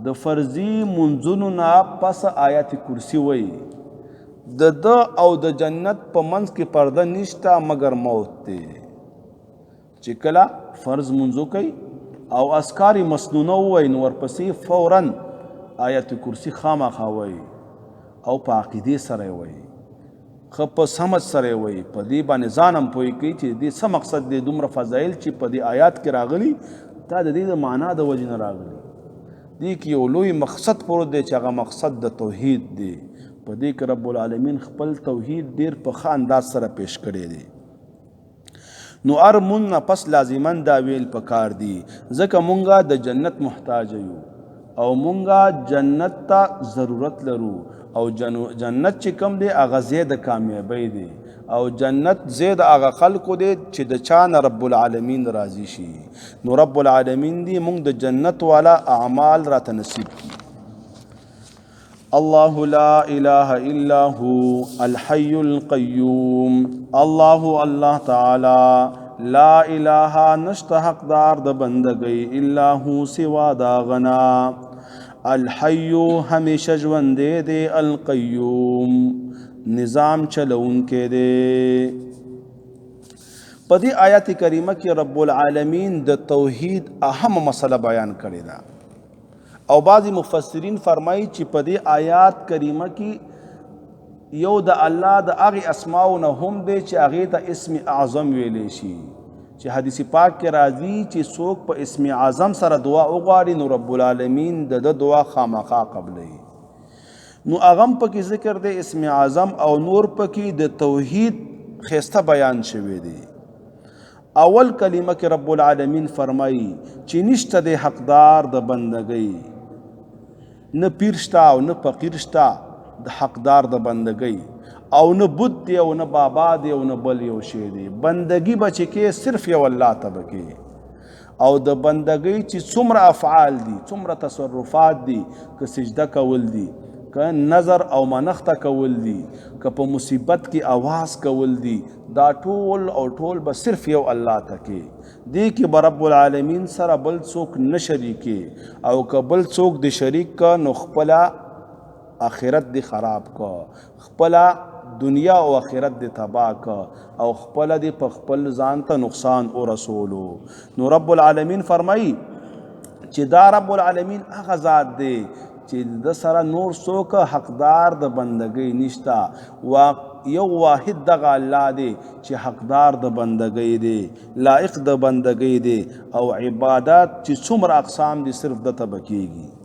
د فرضي منځونو نه پس آیت کرسی وای د او د جنت په منځ کې پرده نشته مگر موت دی چې کله فرض منځو کوي او اسکار مسنونه وای نو ورپسې فوراً آیت کرسی خامخا وای او په عقیدې سره وای خو په سمج سره وای په دې باندې ځانم پوي کوي چې دې څه مقصد دی دومره فضایل چې په دې آیات کې راغلي دا د دې د معنا د وجې نه راغلي دې کې یو لوی مقصد پروت دی چې هغه مقصد د توحید دی په دې کې رب العالمین خپل توحید ډیر په ښه انداز سره پیش کړی دی نو هر مونږ نه پس لازمن دا ویل پکار دی ځکه مونږه د جنت محتاج یو او مونږه جنت ته ضرورت لرو او جنت چې کم دی هغه زید کامیابی دی او جنت زید هغه خلقو دی چې د چا نه رب العالمین راضي شي نو رب العالمین دی مونږ د جنت والا اعمال راته نصیب کی الله لا اله الا هو الحي القيوم الله تعالی لا اله نشت حقدار د بندګۍ الا هو سوا دا غنا الحیو ہمیشہ ژوندی دی القیوم نظام چلون کے دے پدی آیات کریمہ کی رب العالمین د توحید اہم مسئلہ بیان کرے دا او بعضی مفسرین فرمائی چې پدی آیات کریمہ کی یو د الله د هغې اسماو نه هم دی چې هغې ته اسم اعظم ویلی شي چې حدیث پاک کې راځي چې څوک په اسم اعظم سره دعا وغواړي نو رب العالمین د دعا خامخا قبلوي نو هغه هم پکې ذکر دی اسم اعظم او نور پکې د توحید ښایسته بیان شوی دی اول کلمه کې رب العالمین فرمایي چې نشته دی حقدار د بندګۍ نه پیر شته او نه فقیر شته د حقدار د بندګۍ او نه بت دی او نه بابا دی او نه بل یو شی دی بندگی بچ کې صرف یو الله تبکی او د بندگی چې څومره افعال دي څومره تصرفات دي که سجده کول دي که نظر او منښته کول دي که په مصیبت کې आवाज کول دي دا ټول او ټول به صرف یو الله تکي دی کې به رب العالمین سره بل څوک نه شریکي او که بل څوک د شریک کا نو خپله آخرت دی خراب کا خپله دنیا او آخرت دی تباہ کا او خپل دی په خپل ځان ته نقصان او رسولو نو رب العالمین فرمایي چې دا رب العالمین هغه ذات دی چې د سره نور څوک حقدار د بندګۍ نشته یو واحد دغه الله دی چې حقدار د بندګۍ دی لایق د بندګۍ دی او عبادت چې څومره اقسام دي صرف د ته بکیږي